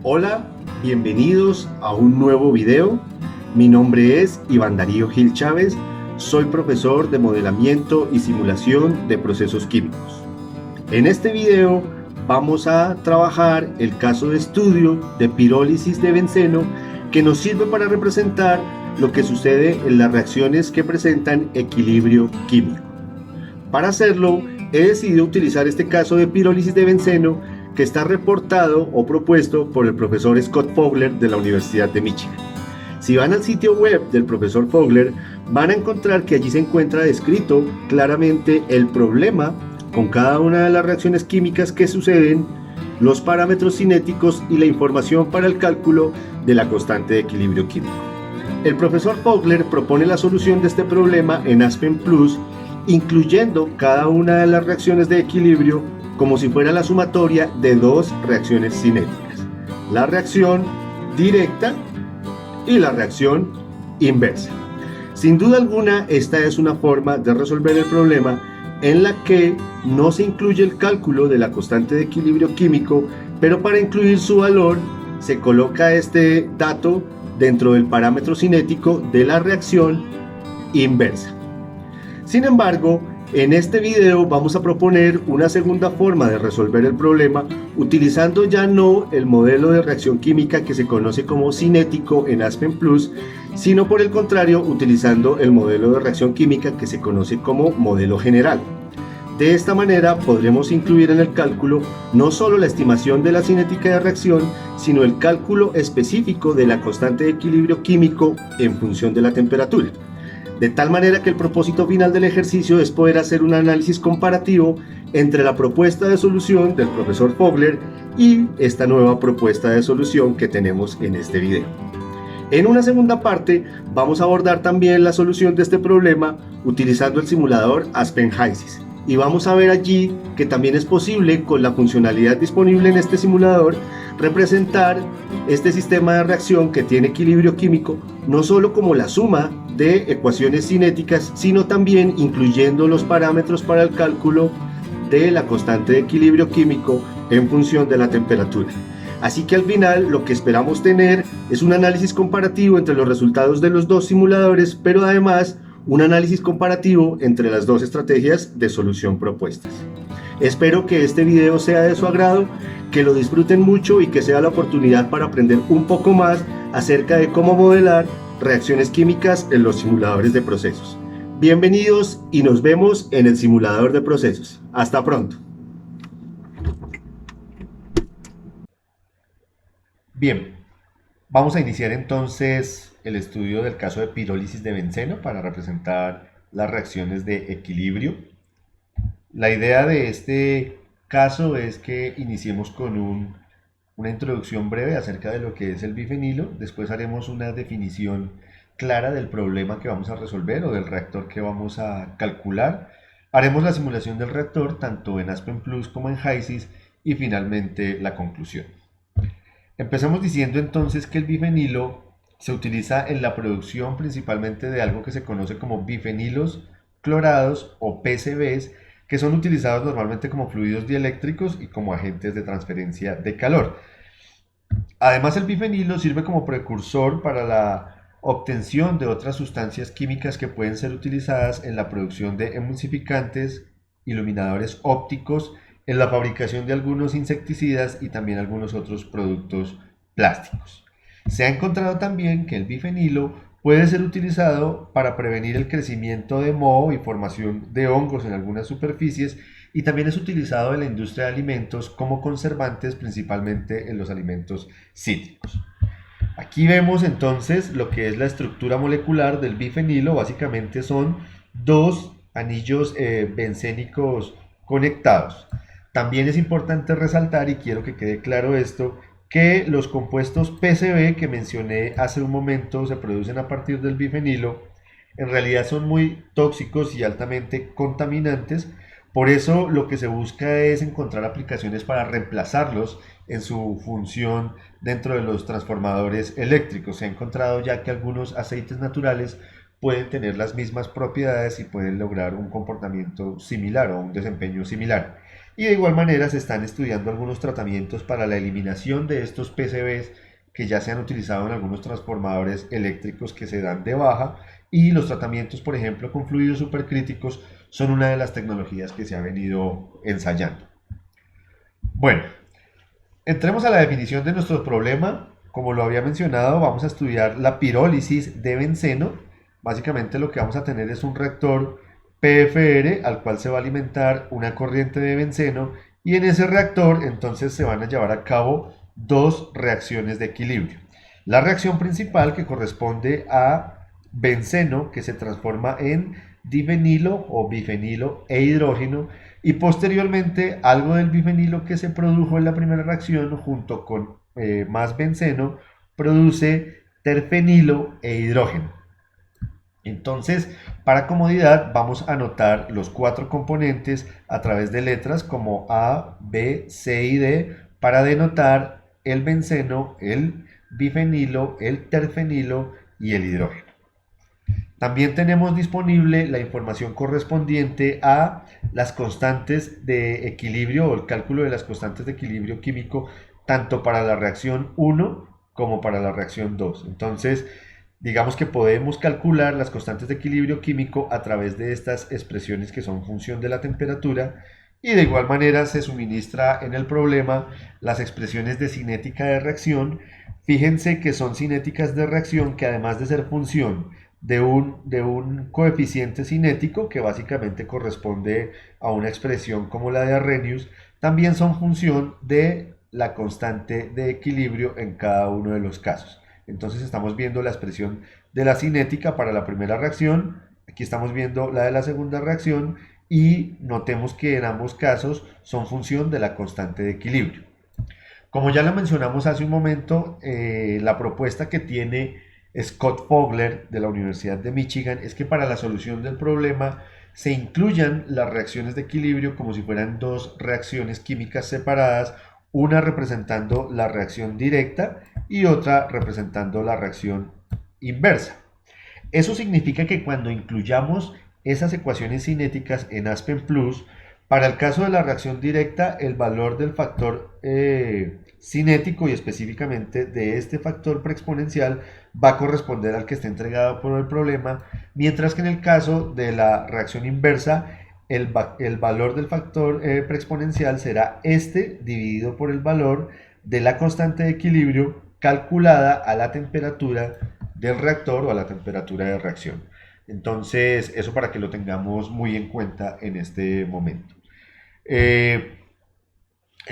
Hola, bienvenidos a un nuevo video. Mi nombre es Iván Darío Gil Chávez, soy profesor de modelamiento y simulación de procesos químicos. En este video vamos a trabajar el caso de estudio de pirólisis de benceno que nos sirve para representar lo que sucede en las reacciones que presentan equilibrio químico. Para hacerlo, he decidido utilizar este caso de pirólisis de benceno que está reportado o propuesto por el profesor Scott Fogler de la Universidad de Michigan. Si van al sitio web del profesor Fogler, van a encontrar que allí se encuentra descrito claramente el problema con cada una de las reacciones químicas que suceden, los parámetros cinéticos y la información para el cálculo de la constante de equilibrio químico. El profesor Fogler propone la solución de este problema en Aspen Plus, incluyendo cada una de las reacciones de equilibrio como si fuera la sumatoria de dos reacciones cinéticas, la reacción directa y la reacción inversa. Sin duda alguna, esta es una forma de resolver el problema en la que no se incluye el cálculo de la constante de equilibrio químico, pero para incluir su valor se coloca este dato dentro del parámetro cinético de la reacción inversa. Sin embargo, en este video vamos a proponer una segunda forma de resolver el problema utilizando ya no el modelo de reacción química que se conoce como cinético en Aspen Plus, sino por el contrario utilizando el modelo de reacción química que se conoce como modelo general. De esta manera podremos incluir en el cálculo no solo la estimación de la cinética de reacción, sino el cálculo específico de la constante de equilibrio químico en función de la temperatura. De tal manera que el propósito final del ejercicio es poder hacer un análisis comparativo entre la propuesta de solución del profesor Fogler y esta nueva propuesta de solución que tenemos en este video. En una segunda parte vamos a abordar también la solución de este problema utilizando el simulador Aspen HYSYS. Y vamos a ver allí que también es posible, con la funcionalidad disponible en este simulador, representar este sistema de reacción que tiene equilibrio químico no solo como la suma de ecuaciones cinéticas, sino también incluyendo los parámetros para el cálculo de la constante de equilibrio químico en función de la temperatura. Así que al final lo que esperamos tener es un análisis comparativo entre los resultados de los dos simuladores, pero además un análisis comparativo entre las dos estrategias de solución propuestas. Espero que este video sea de su agrado, que lo disfruten mucho y que sea la oportunidad para aprender un poco más acerca de cómo modelar reacciones químicas en los simuladores de procesos. Bienvenidos y nos vemos en el simulador de procesos. Hasta pronto. Bien, vamos a iniciar entonces el estudio del caso de pirólisis de benceno para representar las reacciones de equilibrio. La idea de este caso es que iniciemos con una introducción breve acerca de lo que es el bifenilo. Después haremos una definición clara del problema que vamos a resolver o del reactor que vamos a calcular. Haremos la simulación del reactor tanto en Aspen Plus como en HYSYS y finalmente la conclusión. Empezamos diciendo entonces que el bifenilo se utiliza en la producción principalmente de algo que se conoce como bifenilos clorados o PCBs, que son utilizados normalmente como fluidos dieléctricos y como agentes de transferencia de calor. Además, el bifenilo sirve como precursor para la obtención de otras sustancias químicas que pueden ser utilizadas en la producción de emulsificantes, iluminadores ópticos, en la fabricación de algunos insecticidas y también algunos otros productos plásticos. Se ha encontrado también que el bifenilo puede ser utilizado para prevenir el crecimiento de moho y formación de hongos en algunas superficies, y también es utilizado en la industria de alimentos como conservantes, principalmente en los alimentos cítricos. Aquí vemos entonces lo que es la estructura molecular del bifenilo. Básicamente son dos anillos bencénicos conectados. También es importante resaltar, y quiero que quede claro esto, que los compuestos PCB que mencioné hace un momento se producen a partir del bifenilo. En realidad son muy tóxicos y altamente contaminantes. Por eso lo que se busca es encontrar aplicaciones para reemplazarlos en su función dentro de los transformadores eléctricos. Se ha encontrado ya que algunos aceites naturales pueden tener las mismas propiedades y pueden lograr un comportamiento similar o un desempeño similar. Y de igual manera se están estudiando algunos tratamientos para la eliminación de estos PCBs que ya se han utilizado en algunos transformadores eléctricos que se dan de baja, y los tratamientos, por ejemplo, con fluidos supercríticos son una de las tecnologías que se ha venido ensayando. Bueno, entremos a la definición de nuestro problema. Como lo había mencionado, vamos a estudiar la pirólisis de benceno. Básicamente lo que vamos a tener es un reactor PFR al cual se va a alimentar una corriente de benceno, y en ese reactor entonces se van a llevar a cabo dos reacciones de equilibrio. La reacción principal, que corresponde a benceno que se transforma en difenilo o bifenilo e hidrógeno, y posteriormente algo del bifenilo que se produjo en la primera reacción junto con más benceno produce terfenilo e hidrógeno. Entonces, para comodidad vamos a anotar los cuatro componentes a través de letras como A, B, C y D para denotar el benceno, el bifenilo, el terfenilo y el hidrógeno. También tenemos disponible la información correspondiente a las constantes de equilibrio o el cálculo de las constantes de equilibrio químico, tanto para la reacción 1 como para la reacción 2. Entonces, digamos que podemos calcular las constantes de equilibrio químico a través de estas expresiones que son función de la temperatura, y de igual manera se suministra en el problema las expresiones de cinética de reacción. Fíjense que son cinéticas de reacción que, además de ser función de un coeficiente cinético que básicamente corresponde a una expresión como la de Arrhenius, también son función de la constante de equilibrio en cada uno de los casos. Entonces estamos viendo la expresión de la cinética para la primera reacción, aquí estamos viendo la de la segunda reacción, y notemos que en ambos casos son función de la constante de equilibrio. Como ya lo mencionamos hace un momento, la propuesta que tiene Scott Fogler de la Universidad de Michigan es que para la solución del problema se incluyan las reacciones de equilibrio como si fueran dos reacciones químicas separadas, una representando la reacción directa y otra representando la reacción inversa. Eso significa que cuando incluyamos esas ecuaciones cinéticas en Aspen Plus, para el caso de la reacción directa, el valor del factor cinético y específicamente de este factor preexponencial va a corresponder al que está entregado por el problema, mientras que en el caso de la reacción inversa, el valor del factor preexponencial será este dividido por el valor de la constante de equilibrio calculada a la temperatura del reactor o a la temperatura de reacción. Entonces, eso para que lo tengamos muy en cuenta en este momento. El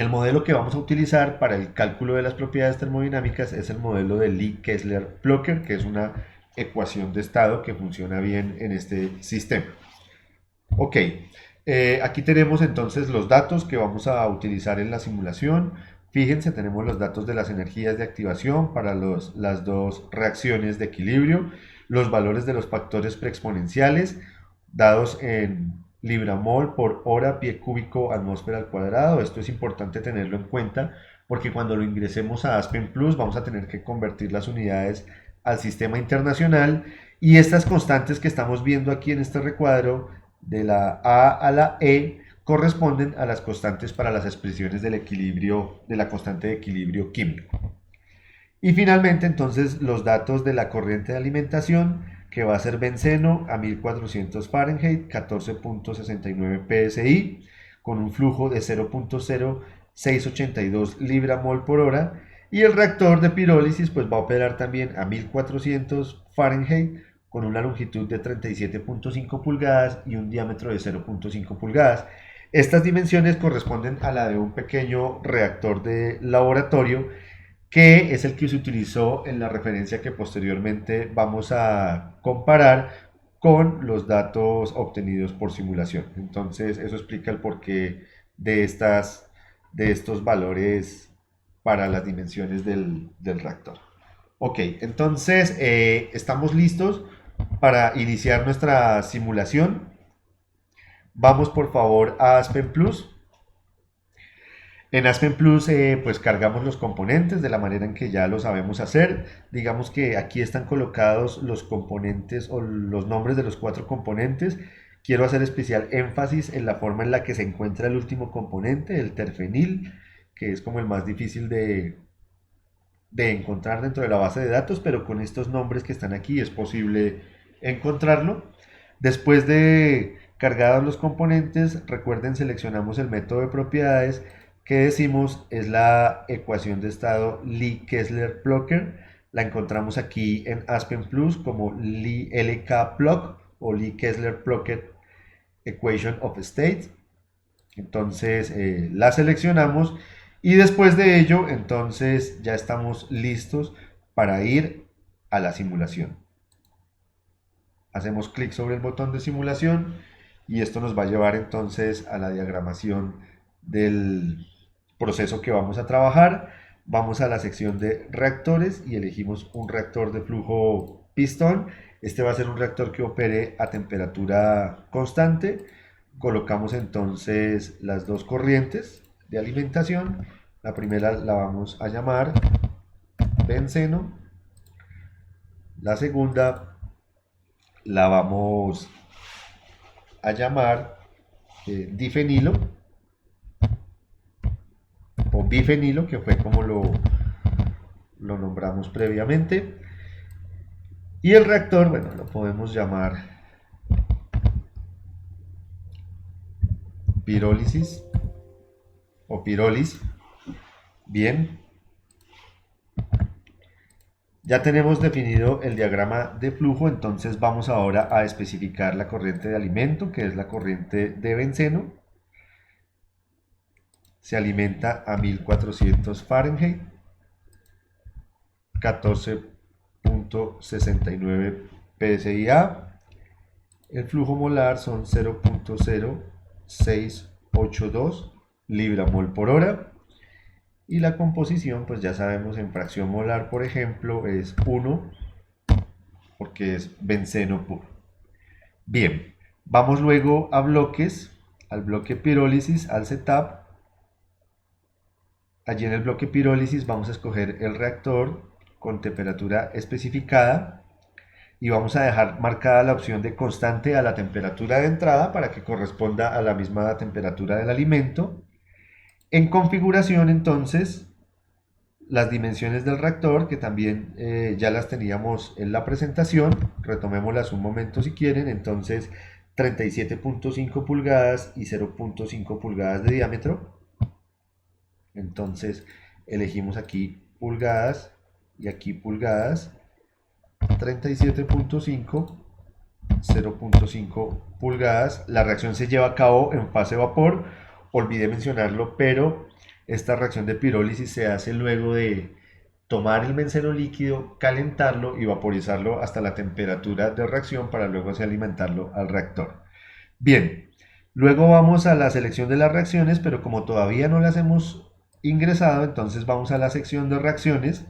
modelo que vamos a utilizar para el cálculo de las propiedades termodinámicas es el modelo de Lee-Kessler-Plocker, que es una ecuación de estado que funciona bien en este sistema. Ok, aquí tenemos entonces los datos que vamos a utilizar en la simulación. Fíjense, tenemos los datos de las energías de activación para las dos reacciones de equilibrio, los valores de los factores preexponenciales dados en libramol por hora pie cúbico atmósfera al cuadrado. Esto es importante tenerlo en cuenta porque cuando lo ingresemos a Aspen Plus vamos a tener que convertir las unidades al sistema internacional, y estas constantes que estamos viendo aquí en este recuadro de la A a la E corresponden a las constantes para las expresiones del equilibrio, de la constante de equilibrio químico. Y finalmente entonces los datos de la corriente de alimentación, que va a ser benceno a 1400 Fahrenheit, 14.69 psi, con un flujo de 0.0682 libra-mol por hora, y el reactor de pirólisis pues va a operar también a 1400 Fahrenheit con una longitud de 37.5 pulgadas y un diámetro de 0.5 pulgadas. Estas dimensiones corresponden a la de un pequeño reactor de laboratorio, que es el que se utilizó en la referencia que posteriormente vamos a comparar con los datos obtenidos por simulación. Entonces eso explica el porqué de estos valores para las dimensiones del reactor. Ok, entonces estamos listos para iniciar nuestra simulación. Vamos por favor a Aspen Plus. En Aspen Plus pues cargamos los componentes de la manera en que ya lo sabemos hacer. Digamos que aquí están colocados los componentes o los nombres de los cuatro componentes Quiero hacer especial énfasis en la forma en la que se encuentra el último componente, el terfenil, que es como el más difícil de encontrar dentro de la base de datos, pero con estos nombres que están aquí es posible encontrarlo. Después de cargados los componentes, recuerden, seleccionamos el método de propiedades que decimos es la ecuación de estado Lee-Kessler-Plocker. La encontramos aquí en Aspen Plus como LK-Plock o Lee-Kessler-Plocker Equation of State. Entonces la seleccionamos y después de ello, entonces ya estamos listos para ir a la simulación. Hacemos clic sobre el botón de simulación y esto nos va a llevar entonces a la diagramación del proceso que vamos a trabajar. Vamos a la sección de reactores y elegimos un reactor de flujo pistón. Este va a ser un reactor que opere a temperatura constante. Colocamos entonces las dos corrientes de alimentación. La primera la vamos a llamar benceno. La segunda la vamos a llamar difenilo o bifenilo, que fue como lo nombramos previamente. Y el reactor, bueno, lo podemos llamar pirólisis o pirolis. Bien. Ya tenemos definido el diagrama de flujo, entonces vamos ahora a especificar la corriente de alimento, que es la corriente de benceno. Se alimenta a 1400 Fahrenheit, 14.69 psia. El flujo molar son 0.0682 libra-mol por hora. Y la composición, pues ya sabemos, en fracción molar, por ejemplo, es 1, porque es benceno puro. Bien, vamos luego a bloques, al bloque pirólisis, al setup. Allí en el bloque pirólisis vamos a escoger el reactor con temperatura especificada y vamos a dejar marcada la opción de constante a la temperatura de entrada para que corresponda a la misma temperatura del alimento. En configuración, entonces, las dimensiones del reactor, que también ya las teníamos en la presentación, retomémoslas un momento si quieren. Entonces 37.5 pulgadas y 0.5 pulgadas de diámetro. Entonces elegimos aquí pulgadas y aquí pulgadas. 37.5, 0.5 pulgadas. La reacción se lleva a cabo en fase vapor. Olvidé mencionarlo, pero esta reacción de pirólisis se hace luego de tomar el benceno líquido, calentarlo y vaporizarlo hasta la temperatura de reacción para luego así alimentarlo al reactor. Bien, luego vamos a la selección de las reacciones, pero como todavía no las hemos ingresado, entonces vamos a la sección de reacciones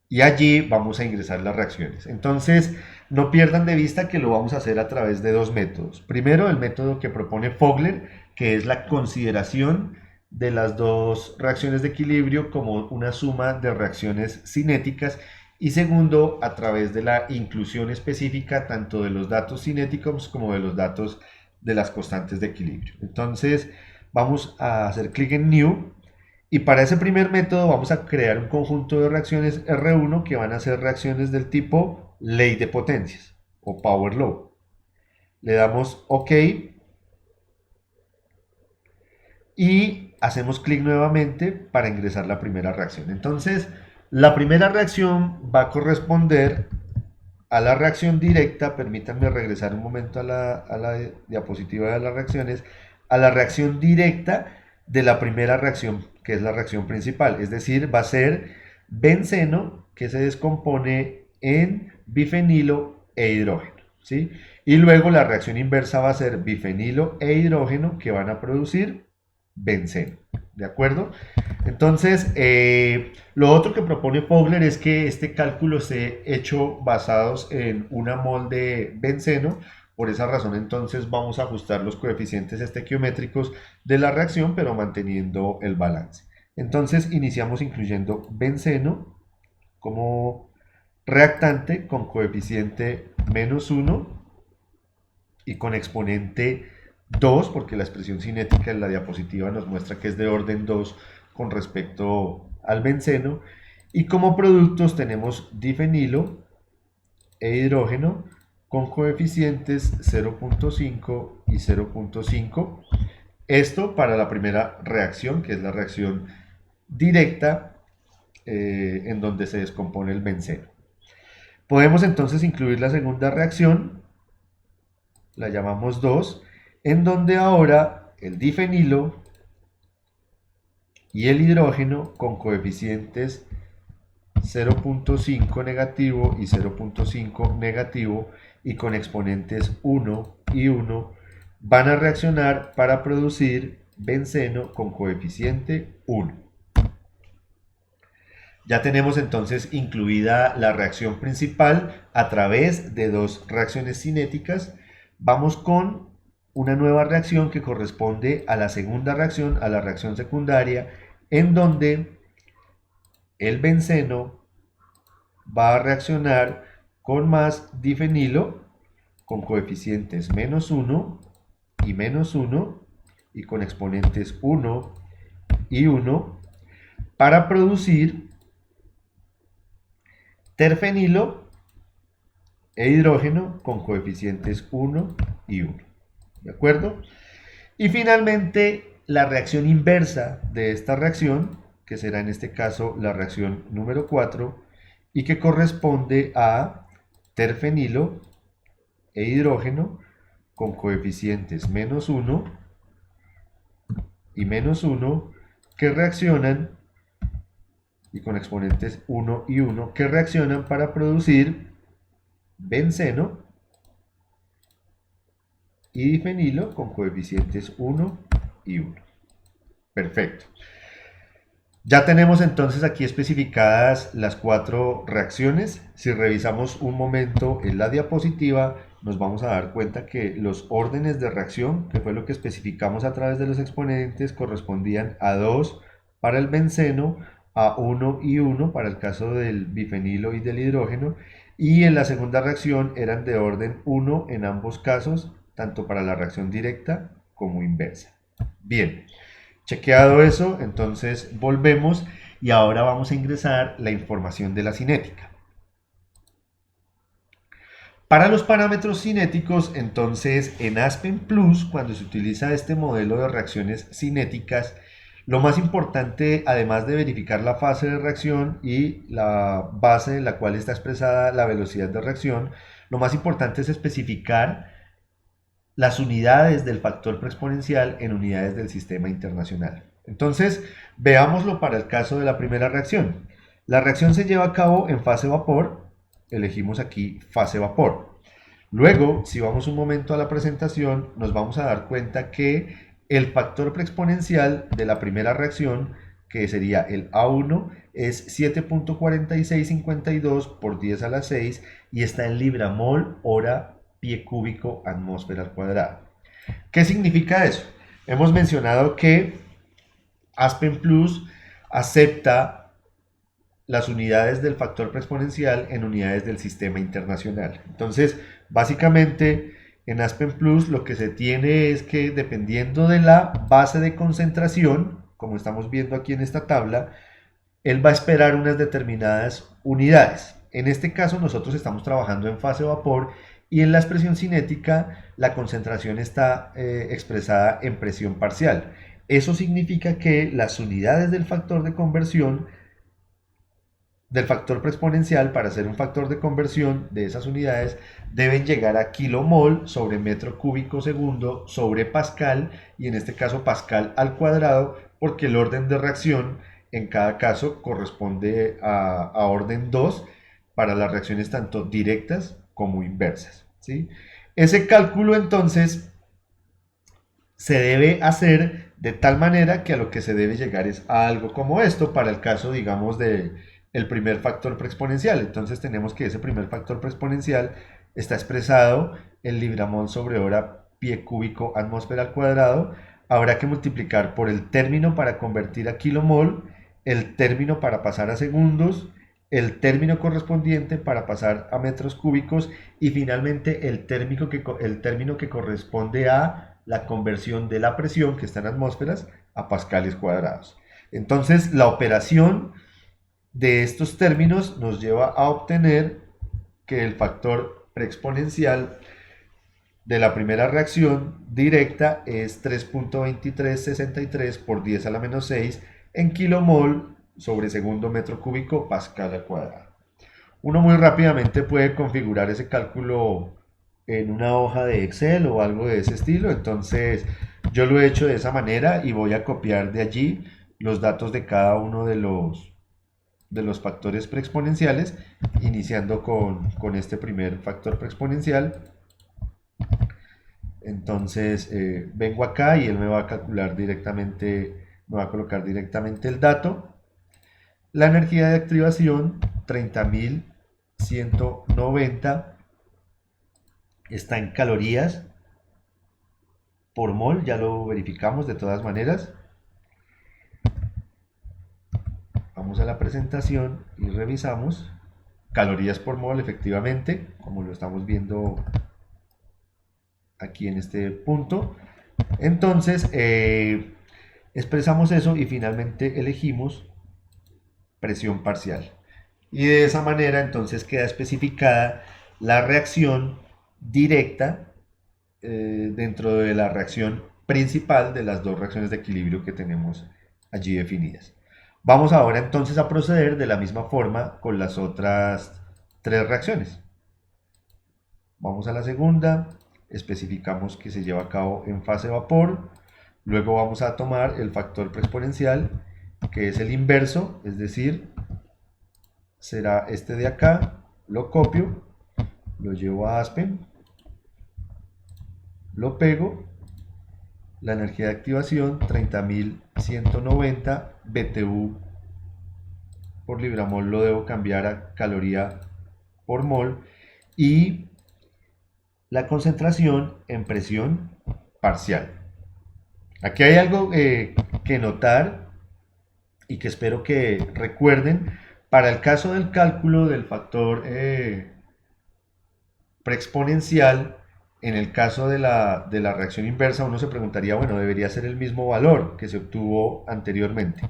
y allí vamos a ingresar las reacciones. Entonces, no pierdan de vista que lo vamos a hacer a través de dos métodos. Primero, el método que propone Fogler, que es la consideración de las dos reacciones de equilibrio como una suma de reacciones cinéticas. Y segundo, a través de la inclusión específica tanto de los datos cinéticos como de los datos de las constantes de equilibrio. Entonces, vamos a hacer clic en New. Y para ese primer método vamos a crear un conjunto de reacciones R1 que van a ser reacciones del tipo ley de potencias o power law. Le damos OK y hacemos clic nuevamente para ingresar la primera reacción. Entonces, la primera reacción va a corresponder a la reacción directa. Permítanme regresar un momento a la diapositiva de las reacciones. A la reacción directa de la primera reacción, que es la reacción principal, es decir, va a ser benceno que se descompone en bifenilo e hidrógeno, ¿sí? Y luego la reacción inversa va a ser bifenilo e hidrógeno que van a producir benceno, ¿de acuerdo? Entonces, lo otro que propone Fogler es que este cálculo esté hecho basados en una mol de benceno. Por esa razón, entonces, vamos a ajustar los coeficientes estequiométricos de la reacción, pero manteniendo el balance. Entonces, iniciamos incluyendo benceno como reactante con coeficiente -1 y con exponente 2, porque la expresión cinética en la diapositiva nos muestra que es de orden 2 con respecto al benceno. Y como productos tenemos difenilo e hidrógeno con coeficientes 0.5 y 0.5. Esto para la primera reacción, que es la reacción directa en donde se descompone el benceno. Podemos entonces incluir la segunda reacción, la llamamos 2, en donde ahora el difenilo y el hidrógeno con coeficientes 0.5 negativo y 0.5 negativo y con exponentes 1 y 1 van a reaccionar para producir benceno con coeficiente 1. Ya tenemos entonces incluida la reacción principal a través de dos reacciones cinéticas. Vamos con una nueva reacción que corresponde a la segunda reacción, a la reacción secundaria, en donde el benceno va a reaccionar con más difenilo, con coeficientes menos 1 y menos 1, y con exponentes 1 y 1, para producir terfenilo e hidrógeno con coeficientes 1 y 1. ¿De acuerdo? Y finalmente, la reacción inversa de esta reacción, que será en este caso la reacción número 4, y que corresponde a terfenilo e hidrógeno con coeficientes menos 1 y menos 1, que reaccionan, y con exponentes 1 y 1, que reaccionan para producir benceno y difenilo con coeficientes 1 y 1. Perfecto. Ya tenemos entonces aquí especificadas las cuatro reacciones. Si revisamos un momento en la diapositiva, nos vamos a dar cuenta que los órdenes de reacción, que fue lo que especificamos a través de los exponentes, correspondían a 2 para el benceno, a 1 y 1 para el caso del bifenilo y del hidrógeno, y en la segunda reacción eran de orden 1 en ambos casos, tanto para la reacción directa como inversa. Bien. Chequeado eso, entonces volvemos y ahora vamos a ingresar la información de la cinética. Para los parámetros cinéticos, entonces en Aspen Plus, cuando se utiliza este modelo de reacciones cinéticas, lo más importante, además de verificar la fase de reacción y la base en la cual está expresada la velocidad de reacción, lo más importante es especificar las unidades del factor preexponencial en unidades del sistema internacional. Entonces, veámoslo para el caso de la primera reacción. La reacción se lleva a cabo en fase vapor, elegimos aquí fase vapor. Luego, si vamos un momento a la presentación, nos vamos a dar cuenta que el factor preexponencial de la primera reacción, que sería el A1, es 7.4652 por 10 a la 6 y está en libramol hora pie cúbico atmósfera al cuadrado. ¿Qué significa eso? Hemos mencionado que Aspen Plus acepta las unidades del factor preexponencial en unidades del sistema internacional. Entonces, básicamente, en Aspen Plus lo que se tiene es que dependiendo de la base de concentración, como estamos viendo aquí en esta tabla, él va a esperar unas determinadas unidades. En este caso nosotros estamos trabajando en fase vapor y en la expresión cinética la concentración está expresada en presión parcial. Eso significa que las unidades del factor de conversión, del factor preexponencial, para hacer un factor de conversión de esas unidades, deben llegar a kilomol sobre metro cúbico segundo sobre pascal, y en este caso pascal al cuadrado, porque el orden de reacción en cada caso corresponde a orden 2 para las reacciones tanto directas como inversas, ¿sí? Ese cálculo entonces se debe hacer de tal manera que a lo que se debe llegar es a algo como esto para el caso, digamos, de el primer factor preexponencial. Entonces tenemos que ese primer factor preexponencial está expresado en libramol sobre hora pie cúbico atmósfera al cuadrado. Habrá que multiplicar por el término para convertir a kilomol, el término para pasar a segundos el término correspondiente para pasar a metros cúbicos y finalmente el término que corresponde a la conversión de la presión que está en atmósferas a pascales cuadrados. Entonces, la operación de estos términos nos lleva a obtener que el factor preexponencial de la primera reacción directa es 3.2363 por 10 a la menos 6 en kilomol sobre segundo metro cúbico pascal al cuadrado. Uno muy rápidamente puede configurar ese cálculo en una hoja de Excel o algo de ese estilo. Entonces yo lo he hecho de esa manera y voy a copiar de allí los datos de cada uno de los factores preexponenciales, iniciando con este primer factor preexponencial. Entonces vengo acá y él me va a calcular directamente, me va a colocar directamente el dato. La energía de activación 30.190 está en calorías por mol, ya lo verificamos de todas maneras. Vamos a la presentación y revisamos. Calorías por mol, efectivamente, como lo estamos viendo aquí en este punto. Entonces, expresamos eso y finalmente elegimos presión parcial. Y de esa manera entonces queda especificada la reacción directa dentro de la reacción principal de las dos reacciones de equilibrio que tenemos allí definidas. Vamos ahora entonces a proceder de la misma forma con las otras tres reacciones. Vamos a la segunda, especificamos que se lleva a cabo en fase vapor, luego vamos a tomar el factor preexponencial, que es el inverso, es decir, será este de acá, lo copio, lo llevo a Aspen, lo pego, la energía de activación 30.190 BTU por libramol lo debo cambiar a caloría por mol y la concentración en presión parcial. Aquí hay algo que notar y que espero que recuerden. Para el caso del cálculo del factor preexponencial, en el caso de la reacción inversa, uno se preguntaría, bueno, debería ser el mismo valor que se obtuvo anteriormente.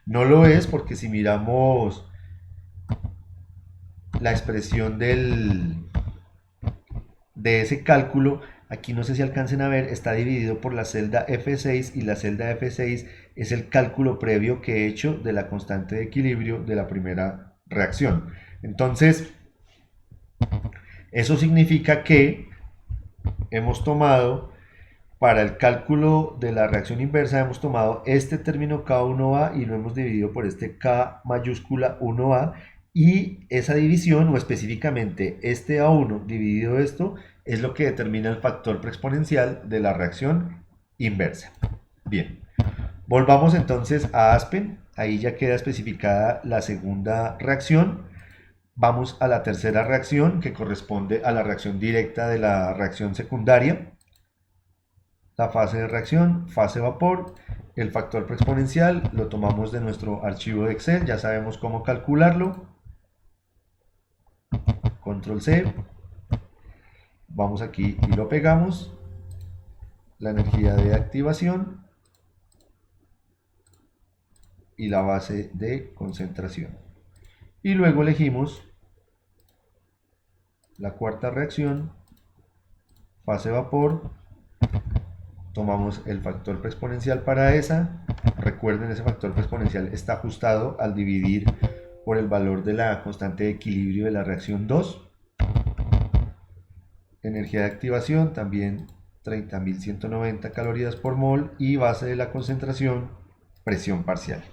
No lo es porque si miramos la expresión de ese cálculo, aquí no sé si alcancen a ver, está dividido por la celda F6 y la celda F6 es el cálculo previo que he hecho de la constante de equilibrio de la primera reacción. Entonces, eso significa que hemos tomado, para el cálculo de la reacción inversa, hemos tomado este término K1A y lo hemos dividido por este K mayúscula 1A y esa división, o específicamente este A1 dividido esto, es lo que determina el factor preexponencial de la reacción inversa. Bien, volvamos entonces a Aspen, ahí ya queda especificada la segunda reacción. Vamos a la tercera reacción que corresponde a la reacción directa de la reacción secundaria. La fase de reacción, fase vapor, el factor preexponencial lo tomamos de nuestro archivo de Excel, ya sabemos cómo calcularlo. Control C, vamos aquí y lo pegamos. La energía de activación y la base de concentración. Y luego elegimos la cuarta reacción, fase vapor, tomamos el factor preexponencial para esa, recuerden ese factor preexponencial está ajustado al dividir por el valor de la constante de equilibrio de la reacción 2, energía de activación también 30.190 calorías por mol y base de la concentración, presión parcial.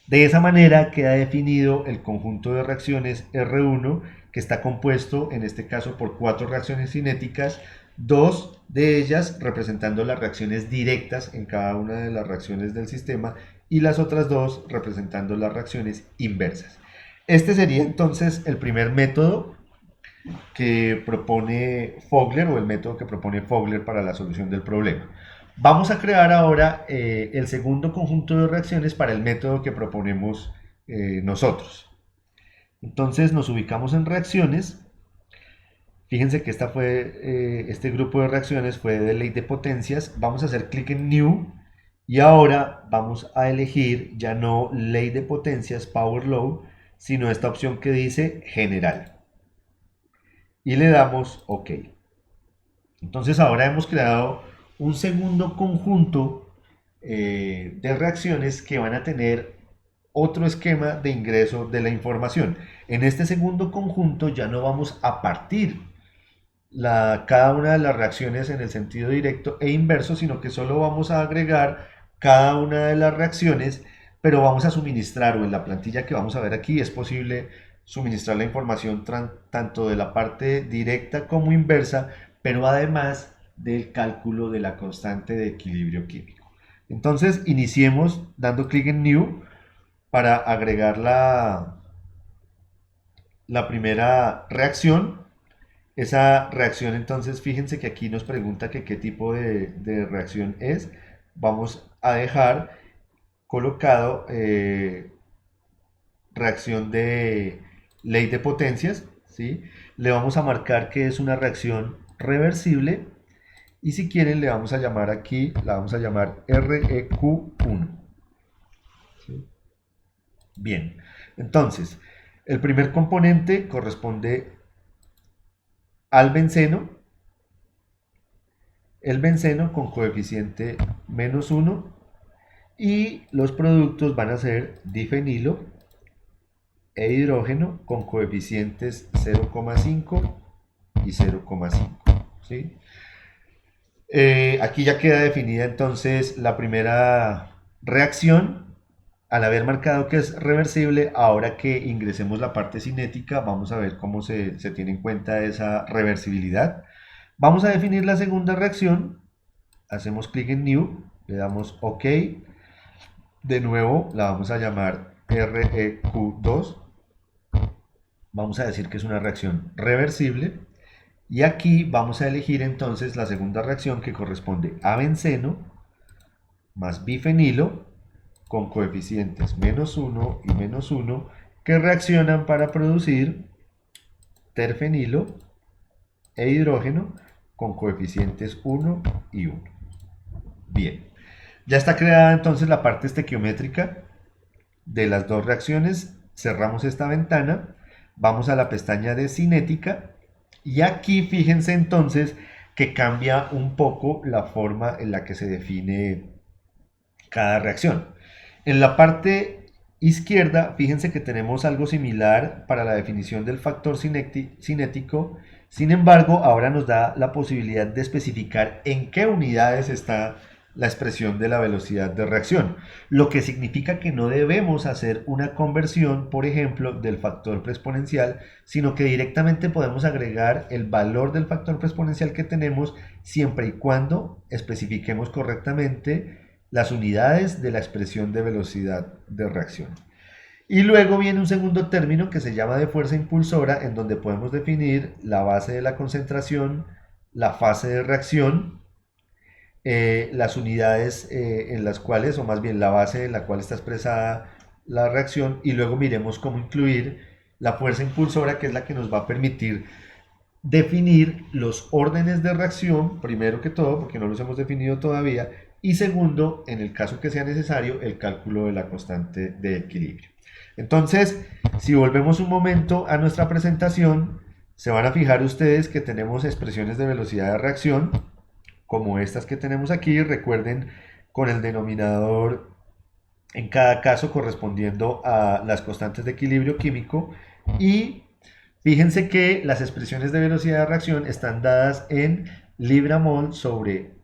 De esa manera queda definido el conjunto de reacciones R1 que está compuesto en este caso por 4 reacciones cinéticas, 2 de ellas representando las reacciones directas en cada una de las reacciones del sistema y las otras 2 representando las reacciones inversas. Este sería entonces el primer método que propone Fogler o el método que propone Fogler para la solución del problema. Vamos a crear ahora el segundo conjunto de reacciones para el método que proponemos nosotros. Entonces nos ubicamos en reacciones. Fíjense que este grupo de reacciones fue de ley de potencias. Vamos a hacer clic en New y ahora vamos a elegir ya no ley de potencias, Power Law, sino esta opción que dice General. Y le damos OK. Entonces ahora hemos creado un segundo conjunto de reacciones que van a tener otro esquema de ingreso de la información. En este segundo conjunto ya no vamos a partir cada una de las reacciones en el sentido directo e inverso, sino que solo vamos a agregar cada una de las reacciones, pero vamos a suministrar, o en la plantilla que vamos a ver aquí, es posible suministrar la información tanto de la parte directa como inversa, pero además del cálculo de la constante de equilibrio químico. Entonces, iniciemos dando clic en New para agregar la primera reacción. Esa reacción, entonces, fíjense que aquí nos pregunta que qué tipo de reacción es. Vamos a dejar colocado reacción de ley de potencias, ¿sí? Le vamos a marcar que es una reacción reversible y si quieren le vamos a llamar aquí, la vamos a llamar REQ1. ¿Sí? Bien, entonces, el primer componente corresponde al benceno, el benceno con coeficiente -1 y los productos van a ser difenilo e hidrógeno con coeficientes 0,5 y 0,5. ¿Sí? Aquí ya queda definida entonces la primera reacción. Al haber marcado que es reversible, ahora que ingresemos la parte cinética, vamos a ver cómo se tiene en cuenta esa reversibilidad. Vamos a definir la segunda reacción. Hacemos clic en New, le damos OK. De nuevo la vamos a llamar REQ2. Vamos a decir que es una reacción reversible. Y aquí vamos a elegir entonces la segunda reacción que corresponde a benceno más bifenilo con coeficientes -1 y -1 que reaccionan para producir terfenilo e hidrógeno con coeficientes 1 y 1. Bien, ya está creada entonces la parte estequiométrica de las dos reacciones. Cerramos esta ventana, vamos a la pestaña de cinética y aquí fíjense entonces que cambia un poco la forma en la que se define cada reacción. En la parte izquierda, fíjense que tenemos algo similar para la definición del factor cinético. Sin embargo, ahora nos da la posibilidad de especificar en qué unidades está la expresión de la velocidad de reacción, lo que significa que no debemos hacer una conversión, por ejemplo, del factor preexponencial, sino que directamente podemos agregar el valor del factor preexponencial que tenemos siempre y cuando especifiquemos correctamente las unidades de la expresión de velocidad de reacción. Y luego viene un segundo término que se llama de fuerza impulsora, en donde podemos definir la base de la concentración, la fase de reacción, las unidades en las cuales, o más bien la base en la cual está expresada la reacción, y luego miremos cómo incluir la fuerza impulsora, que es la que nos va a permitir definir los órdenes de reacción, primero que todo, porque no los hemos definido todavía, y segundo, en el caso que sea necesario, el cálculo de la constante de equilibrio. Entonces, si volvemos un momento a nuestra presentación, se van a fijar ustedes que tenemos expresiones de velocidad de reacción, como estas que tenemos aquí, recuerden, con el denominador en cada caso correspondiendo a las constantes de equilibrio químico, y fíjense que las expresiones de velocidad de reacción están dadas en libra-mol sobre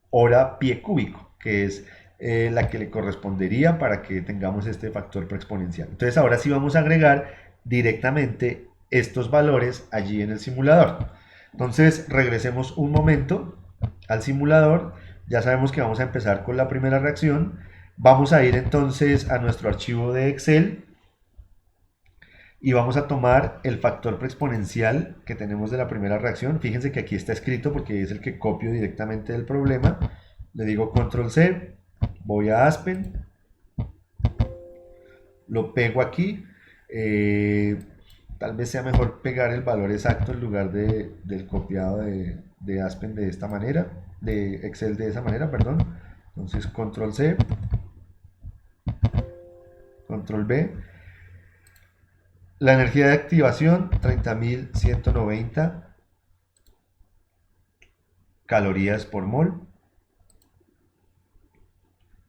hora pie cúbico, que es la que le correspondería para que tengamos este factor preexponencial. Entonces ahora sí vamos a agregar directamente estos valores allí en el simulador. Entonces regresemos un momento al simulador. Ya sabemos que vamos a empezar con la primera reacción. Vamos a ir entonces a nuestro archivo de Excel y vamos a tomar el factor preexponencial que tenemos de la primera reacción. Fíjense que aquí está escrito porque es el que copio directamente del problema. Le digo control C, voy a Aspen, lo pego aquí. Eh, Tal vez sea mejor pegar el valor exacto en lugar del copiado de Aspen de esta manera, de Excel de esa manera, perdón. Entonces control C, control V. La energía de activación 30.190 calorías por mol.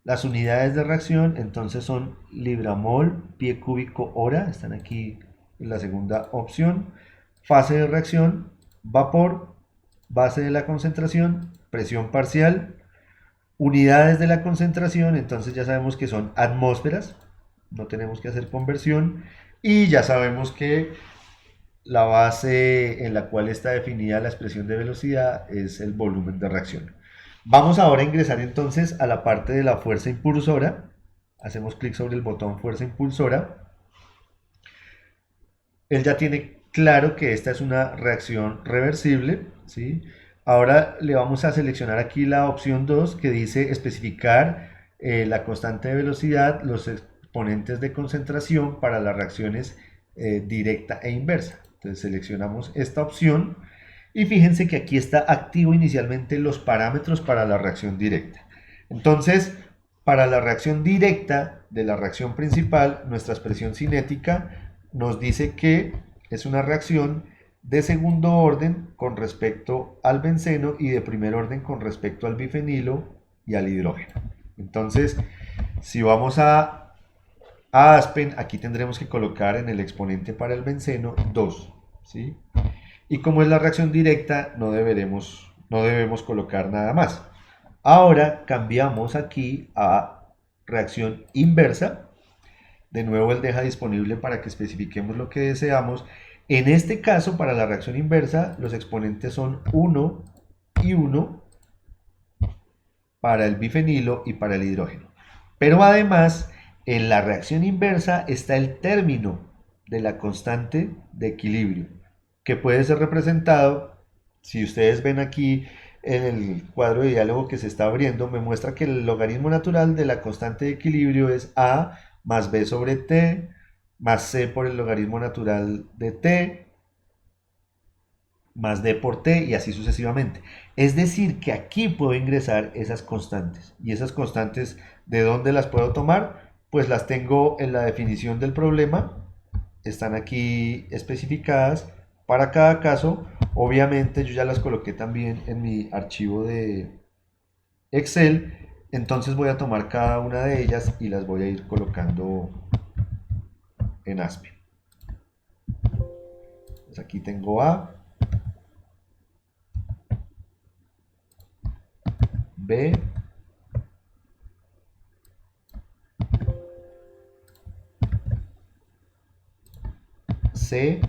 Las unidades de reacción entonces son libramol pie cúbico hora, están aquí en la segunda opción. Fase de reacción, vapor, base de la concentración, presión parcial, unidades de la concentración, entonces ya sabemos que son atmósferas, no tenemos que hacer conversión, y ya sabemos que la base en la cual está definida la expresión de velocidad es el volumen de reacción. Vamos ahora a ingresar entonces a la parte de la fuerza impulsora. Hacemos clic sobre el botón fuerza impulsora. Él ya tiene claro que esta es una reacción reversible, ¿sí? Ahora le vamos a seleccionar aquí la opción 2 que dice especificar la constante de velocidad, los exponentes de concentración para las reacciones directa e inversa. Entonces seleccionamos esta opción y fíjense que aquí está activo inicialmente los parámetros para la reacción directa. Entonces, para la reacción directa de la reacción principal, nuestra expresión cinética nos dice que es una reacción de segundo orden con respecto al benceno y de primer orden con respecto al bifenilo y al hidrógeno. Entonces, si vamos a Aspen, aquí tendremos que colocar en el exponente para el benceno 2, ¿sí? Y como es la reacción directa, no debemos colocar nada más. Ahora cambiamos aquí a reacción inversa. De nuevo él deja disponible para que especifiquemos lo que deseamos. En este caso, para la reacción inversa, los exponentes son 1 y 1 para el bifenilo y para el hidrógeno. Pero además, en la reacción inversa está el término de la constante de equilibrio, que puede ser representado, si ustedes ven aquí en el cuadro de diálogo que se está abriendo, me muestra que el logaritmo natural de la constante de equilibrio es a más b sobre t más c por el logaritmo natural de t más d por t y así sucesivamente. Es decir, que aquí puedo ingresar esas constantes. ¿Y esas constantes de dónde las puedo tomar? Pues las tengo en la definición del problema. Están aquí especificadas para cada caso. Obviamente yo ya las coloqué también en mi archivo de Excel. Entonces voy a tomar cada una de ellas y las voy a ir colocando en Aspen. Pues aquí tengo A, B, C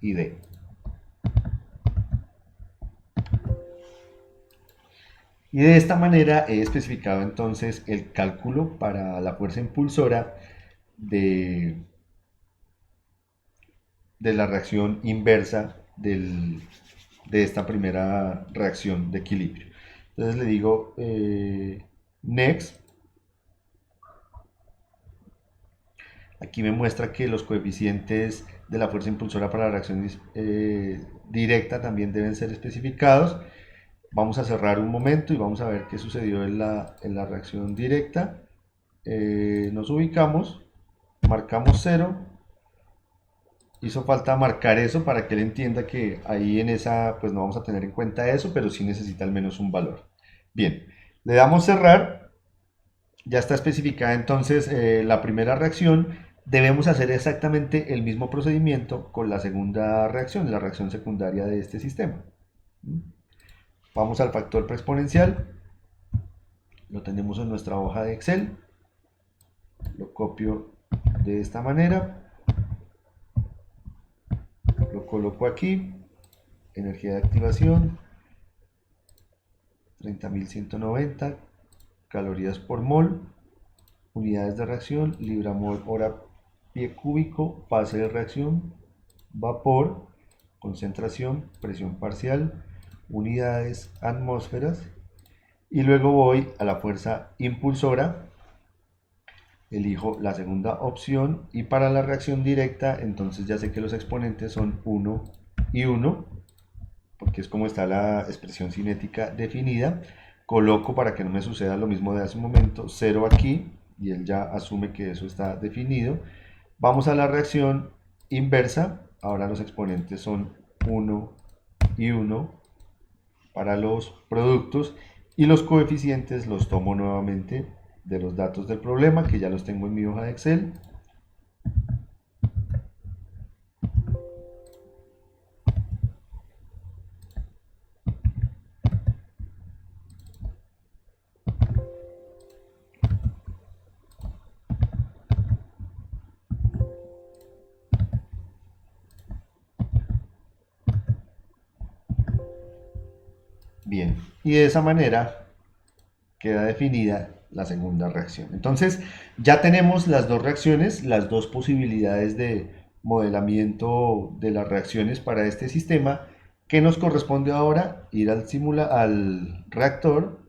y D. Y de esta manera he especificado entonces el cálculo para la fuerza impulsora de, de la reacción inversa de esta primera reacción de equilibrio. Entonces le digo Next. Aquí me muestra que los coeficientes de la fuerza impulsora para la reacción directa también deben ser especificados. Vamos a cerrar un momento y vamos a ver qué sucedió en la reacción directa. Nos ubicamos, marcamos 0. Hizo falta marcar eso para que él entienda que ahí en esa pues no vamos a tener en cuenta eso, pero sí necesita al menos un valor. Bien, le damos cerrar. Ya está especificada entonces la primera reacción. Debemos hacer exactamente el mismo procedimiento con la segunda reacción, la reacción secundaria de este sistema. Vamos al factor preexponencial. Lo tenemos en nuestra hoja de Excel. Lo copio de esta manera. Lo coloco aquí. Energía de activación. 30.190 calorías por mol. Unidades de reacción. Libramol hora pie cúbico. Fase de reacción. Vapor. Concentración. Presión parcial. Unidades atmósferas. Y luego voy a la fuerza impulsora. elijo la segunda opción, y para la reacción directa entonces ya sé que los exponentes son 1 y 1, porque es como está la expresión cinética definida. Coloco, para que no me suceda lo mismo de hace un momento, 0 aquí, y él ya asume que eso está definido. Vamos a la reacción inversa. Ahora los exponentes son 1 y 1 para los productos, y los coeficientes los tomo nuevamente de los datos del problema, que ya los tengo en mi hoja de Excel. Bien, y de esa manera queda definida la segunda reacción. Entonces, ya tenemos las dos reacciones, las dos posibilidades de modelamiento de las reacciones para este sistema. ¿Qué nos corresponde ahora? Ir al reactor,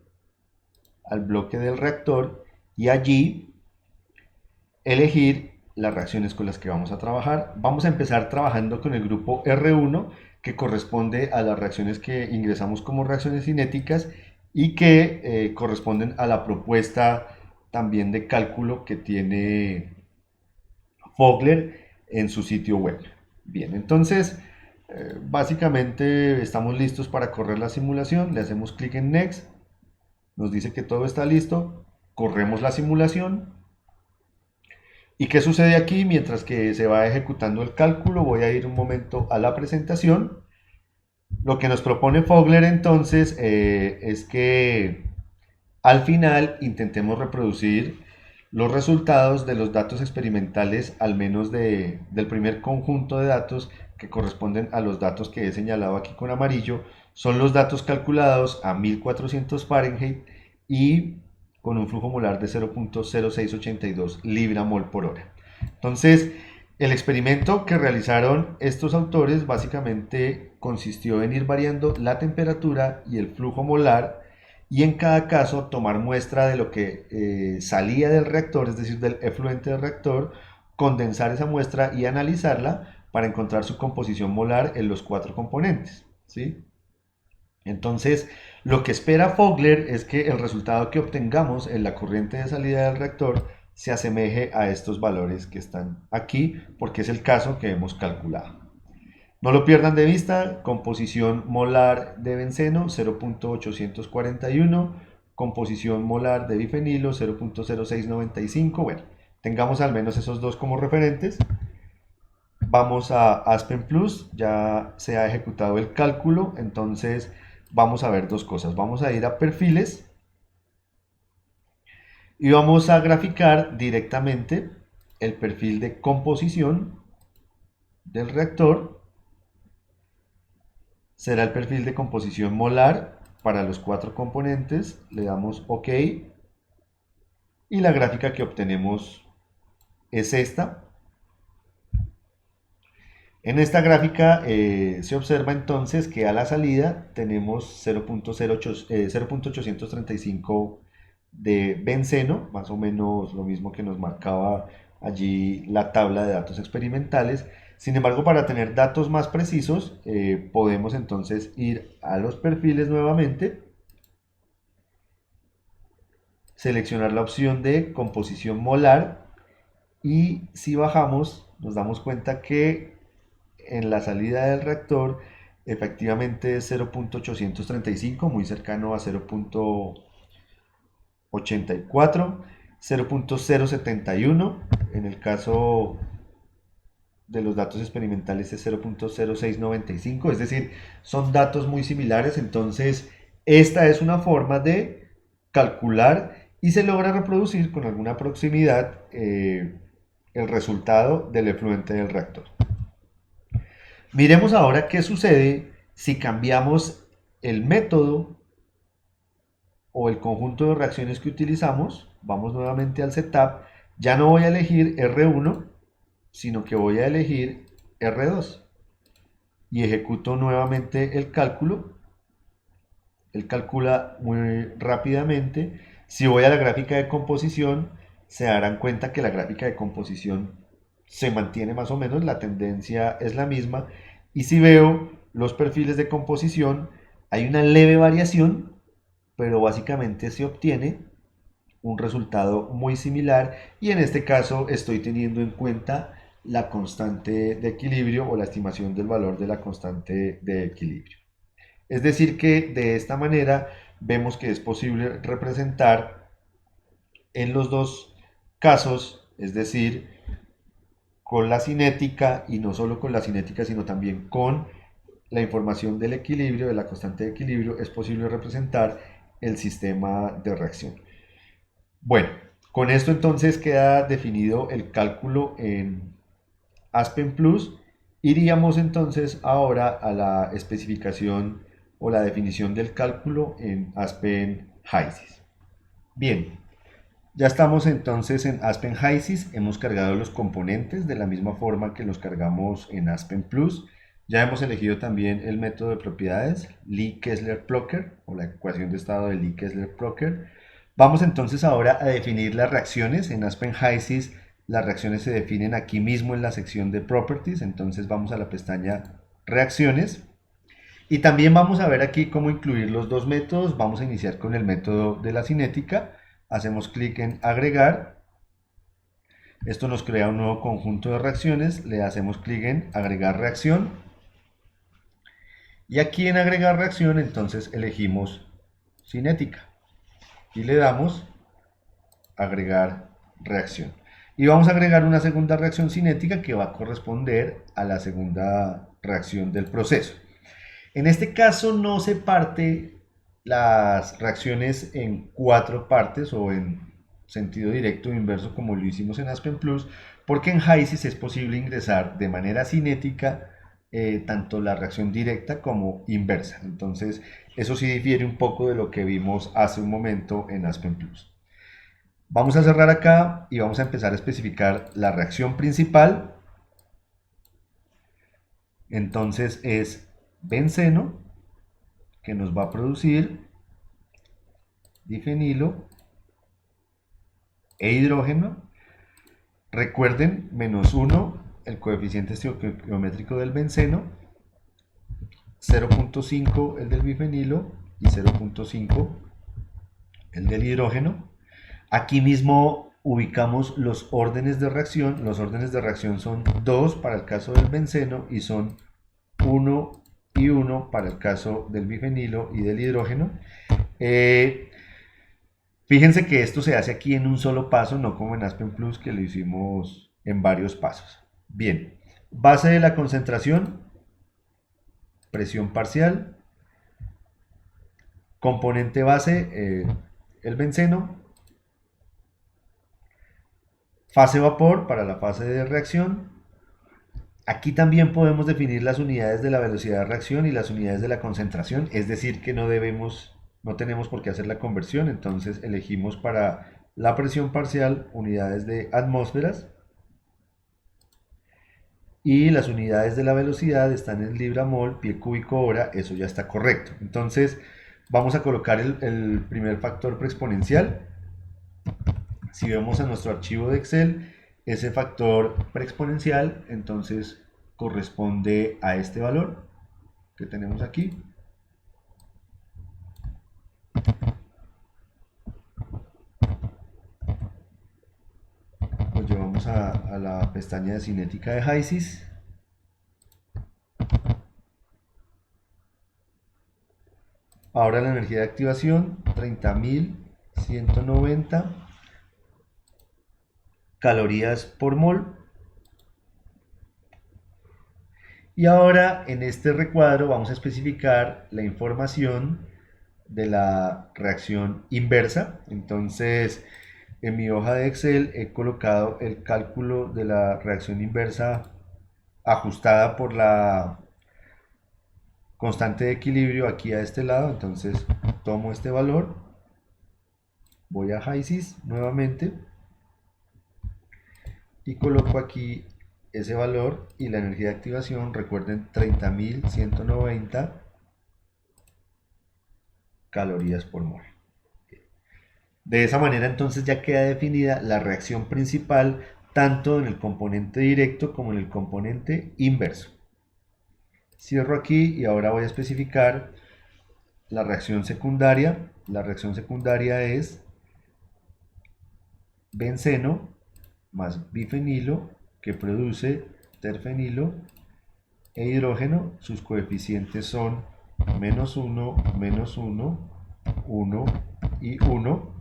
al bloque del reactor, y allí elegir las reacciones con las que vamos a trabajar. Vamos a empezar trabajando con el grupo R1, que corresponde a las reacciones que ingresamos como reacciones cinéticas y que corresponden a la propuesta también de cálculo que tiene Fogler en su sitio web. Bien, entonces básicamente estamos listos para correr la simulación. Le hacemos clic en Next, nos dice que todo está listo, corremos la simulación. ¿Y qué sucede aquí? Mientras que se va ejecutando el cálculo, voy a ir un momento a la presentación. Lo que nos propone Fogler entonces es que al final intentemos reproducir los resultados de los datos experimentales, al menos del primer conjunto de datos que corresponden a los datos que he señalado aquí con amarillo. Son los datos calculados a 1400 Fahrenheit y con un flujo molar de 0.0682 libra-mol por hora. Entonces, el experimento que realizaron estos autores básicamente consistió en ir variando la temperatura y el flujo molar, y en cada caso tomar muestra de lo que salía del reactor, es decir, del efluente del reactor, condensar esa muestra y analizarla para encontrar su composición molar en los cuatro componentes, ¿sí? Entonces, lo que espera Fogler es que el resultado que obtengamos en la corriente de salida del reactor se asemeje a estos valores que están aquí, porque es el caso que hemos calculado. No lo pierdan de vista: composición molar de benceno 0.841, composición molar de bifenilo 0.0695. Bueno, tengamos al menos esos dos como referentes. Vamos a Aspen Plus, ya se ha ejecutado el cálculo, entonces vamos a ver dos cosas. Vamos a ir a perfiles y vamos a graficar directamente el perfil de composición del reactor. Será el perfil de composición molar para los cuatro componentes. Le damos OK y la gráfica que obtenemos es esta. En esta gráfica se observa entonces que a la salida tenemos 0.835 de benceno, más o menos lo mismo que nos marcaba allí la tabla de datos experimentales. Sin embargo, para tener datos más precisos, podemos entonces ir a los perfiles nuevamente, seleccionar la opción de composición molar, y si bajamos nos damos cuenta que en la salida del reactor efectivamente es 0.835, muy cercano a 0.84, 0.071, en el caso de los datos experimentales es 0.0695, es decir, son datos muy similares. Entonces esta es una forma de calcular y se logra reproducir con alguna proximidad el resultado del efluente del reactor. Miremos ahora qué sucede si cambiamos el método o el conjunto de reacciones que utilizamos. Vamos nuevamente al setup. Ya no voy a elegir R1, sino que voy a elegir R2 y ejecuto nuevamente el cálculo. Él calcula muy rápidamente. Si voy a la gráfica de composición, se darán cuenta que la gráfica de composición se mantiene más o menos, la tendencia es la misma. Y si veo los perfiles de composición, hay una leve variación, pero básicamente se obtiene un resultado muy similar, y en este caso estoy teniendo en cuenta la constante de equilibrio o la estimación del valor de la constante de equilibrio. Es decir que de esta manera vemos que es posible representar en los dos casos, es decir, con la cinética, y no solo con la cinética, sino también con la información del equilibrio, de la constante de equilibrio, es posible representar el sistema de reacción. Bueno, con esto entonces queda definido el cálculo en Aspen Plus. Iríamos entonces ahora a la especificación o la definición del cálculo en Aspen HYSYS. Bien, ya estamos entonces en Aspen HYSYS, hemos cargado los componentes de la misma forma que los cargamos en Aspen Plus. Ya hemos elegido también el método de propiedades, Lee-Kessler-Plocker, o la ecuación de estado de Lee-Kessler-Plocker. Vamos entonces ahora a definir las reacciones. En Aspen HYSYS las reacciones se definen aquí mismo en la sección de Properties, entonces vamos a la pestaña Reacciones. Y también vamos a ver aquí cómo incluir los dos métodos. Vamos a iniciar con el método de la cinética. Hacemos clic en agregar. Esto nos crea un nuevo conjunto de reacciones. Le hacemos clic en agregar reacción. Y aquí en agregar reacción entonces elegimos cinética. Y le damos agregar reacción. Y vamos a agregar una segunda reacción cinética que va a corresponder a la segunda reacción del proceso. En este caso no se parte las reacciones en 4 partes o en sentido directo o inverso como lo hicimos en Aspen Plus, porque en HYSYS es posible ingresar de manera cinética tanto la reacción directa como inversa. Entonces eso sí difiere un poco de lo que vimos hace un momento en Aspen Plus. Vamos a cerrar acá y vamos a empezar a especificar la reacción principal. Entonces es benceno, que nos va a producir difenilo e hidrógeno. Recuerden, -1, el coeficiente estequiométrico del benceno, 0.5 el del bifenilo y 0.5 el del hidrógeno. Aquí mismo ubicamos los órdenes de reacción. Los órdenes de reacción son 2 para el caso del benceno y son 1 y 1 para el caso del bifenilo y del hidrógeno. Fíjense que esto se hace aquí en un solo paso, no como en Aspen Plus que lo hicimos en varios pasos. Bien, base de la concentración, presión parcial, componente base, el benceno, fase vapor para la fase de reacción. Aquí también podemos definir las unidades de la velocidad de reacción y las unidades de la concentración, es decir que no tenemos por qué hacer la conversión, entonces elegimos para la presión parcial unidades de atmósferas y las unidades de la velocidad están en libra-mol, pie cúbico hora, eso ya está correcto. Entonces vamos a colocar el primer factor preexponencial. Si vemos a nuestro archivo de Excel, ese factor preexponencial entonces corresponde a este valor que tenemos aquí. Lo llevamos a la pestaña de cinética de HYSYS. Ahora la energía de activación, 30.190 calorías por mol. Y ahora en este recuadro vamos a especificar la información de la reacción inversa. Entonces en mi hoja de Excel he colocado el cálculo de la reacción inversa ajustada por la constante de equilibrio aquí a este lado. Entonces tomo este valor, voy a HYSYS nuevamente y coloco aquí ese valor y la energía de activación, recuerden, 30.190 calorías por mol. De esa manera entonces ya queda definida la reacción principal tanto en el componente directo como en el componente inverso. Cierro aquí y ahora voy a especificar la reacción secundaria. La reacción secundaria es benceno más bifenilo que produce terfenilo e hidrógeno. Sus coeficientes son -1, -1, 1 y 1.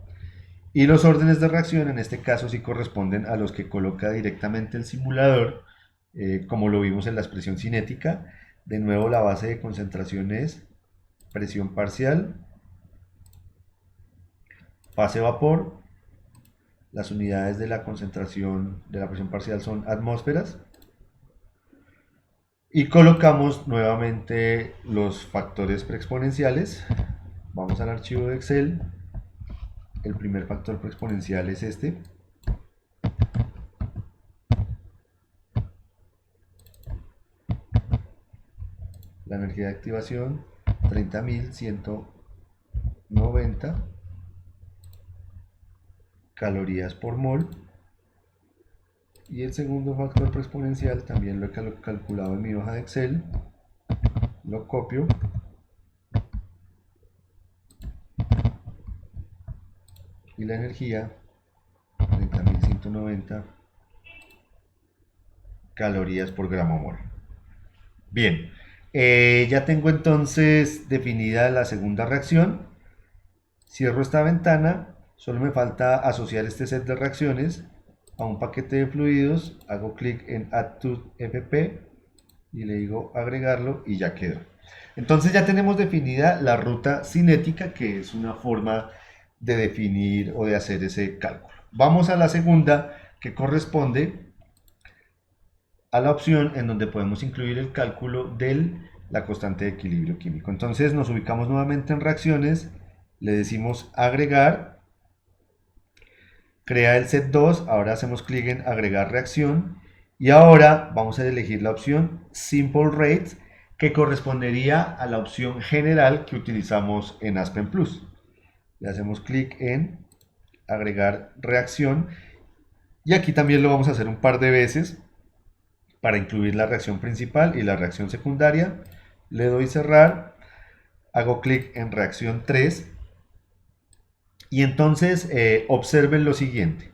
Y los órdenes de reacción en este caso sí corresponden a los que coloca directamente el simulador, como lo vimos en la expresión cinética. De nuevo la base de concentración es presión parcial, fase vapor, las unidades de la concentración de la presión parcial son atmósferas, y colocamos nuevamente los factores preexponenciales. Vamos al archivo de Excel. El primer factor preexponencial es este. La energía de activación 30.190 calorías por mol. Y el segundo factor preexponencial también lo he calculado en mi hoja de Excel. Lo copio. Y la energía 30.190 calorías por gramo mol. Bien, ya tengo entonces definida la segunda reacción. Cierro esta ventana, solo me falta asociar este set de reacciones a un paquete de fluidos. Hago clic en Add to FP y le digo agregarlo y ya quedó. Entonces ya tenemos definida la ruta cinética, que es una forma de definir o de hacer ese cálculo. Vamos a la segunda, que corresponde a la opción en donde podemos incluir el cálculo de la constante de equilibrio químico. Entonces nos ubicamos nuevamente en reacciones, le decimos agregar, crea el set 2, ahora hacemos clic en agregar reacción y ahora vamos a elegir la opción Simple Rates, que correspondería a la opción general que utilizamos en Aspen Plus. Le hacemos clic en agregar reacción y aquí también lo vamos a hacer un par de veces para incluir la reacción principal y la reacción secundaria. Le doy cerrar, hago clic en reacción 3 y entonces observen lo siguiente.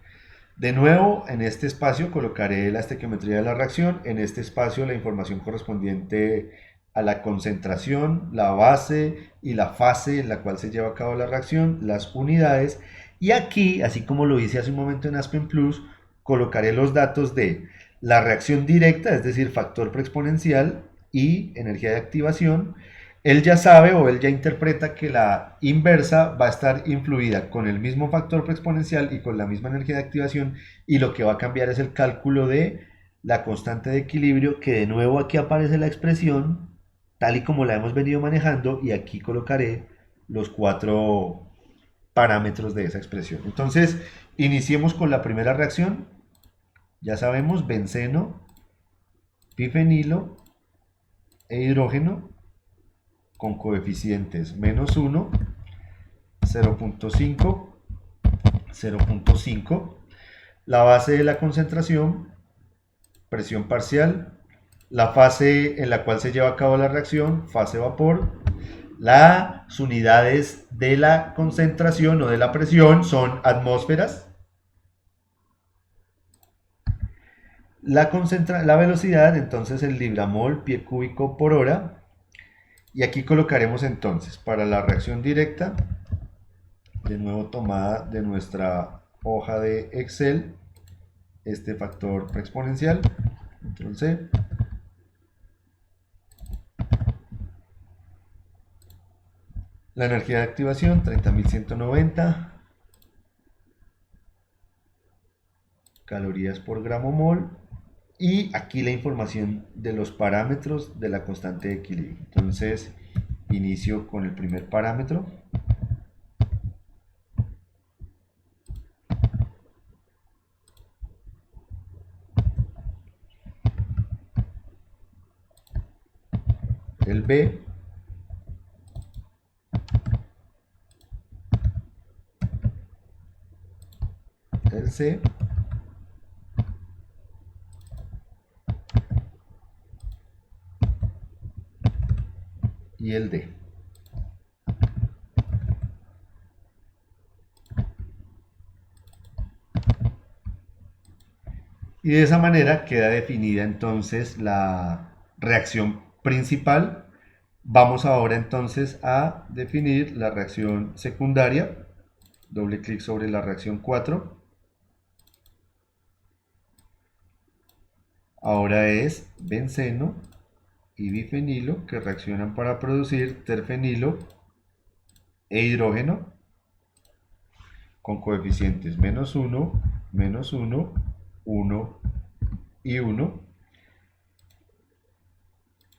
De nuevo, en este espacio colocaré la estequiometría de la reacción, en este espacio la información correspondiente a la concentración, la base y la fase en la cual se lleva a cabo la reacción, las unidades, y aquí, así como lo hice hace un momento en Aspen Plus, colocaré los datos de la reacción directa, es decir, factor preexponencial y energía de activación. Él ya sabe o él ya interpreta que la inversa va a estar influida con el mismo factor preexponencial y con la misma energía de activación, y lo que va a cambiar es el cálculo de la constante de equilibrio, que de nuevo aquí aparece la expresión tal y como la hemos venido manejando, y aquí colocaré los 4 parámetros de esa expresión. Entonces, iniciemos con la primera reacción. Ya sabemos, benceno, bifenilo e hidrógeno con coeficientes -1, 0.5, 0.5. La base de la concentración, presión parcial. La fase en la cual se lleva a cabo la reacción, fase vapor. Las unidades de la concentración o de la presión son atmósferas. La velocidad, entonces el libramol pie cúbico por hora. Y aquí colocaremos entonces para la reacción directa, de nuevo tomada de nuestra hoja de Excel, este factor preexponencial, control C. La energía de activación 30.190 calorías por gramo mol. Y aquí la información de los parámetros de la constante de equilibrio. Entonces, inicio con el primer parámetro. El B. el C y el D. Y de esa manera queda definida entonces la reacción principal. Vamos ahora entonces a definir la reacción secundaria. Doble clic sobre la reacción 4. Ahora es benceno y bifenilo que reaccionan para producir terfenilo e hidrógeno con coeficientes -1, -1, 1 y 1.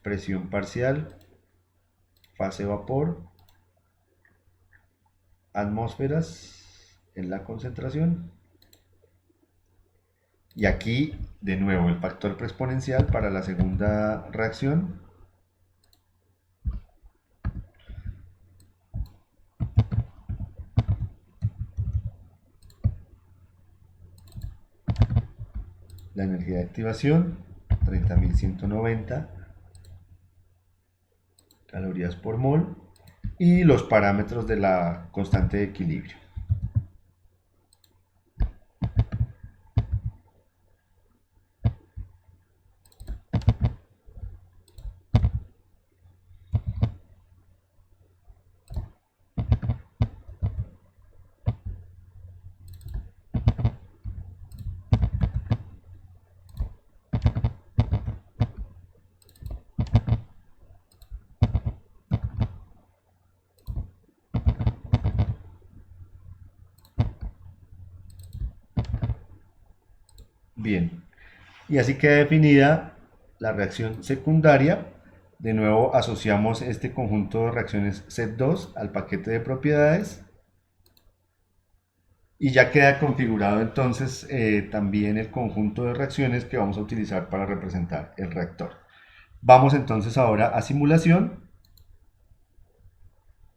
Presión parcial, fase vapor, atmósferas en la concentración. Y aquí, de nuevo, el factor preexponencial para la segunda reacción. La energía de activación, 30.190 calorías por mol. Y los parámetros de la constante de equilibrio. Bien, y así queda definida la reacción secundaria. De nuevo asociamos este conjunto de reacciones set2 al paquete de propiedades. Y ya queda configurado entonces también el conjunto de reacciones que vamos a utilizar para representar el reactor. Vamos entonces ahora a simulación.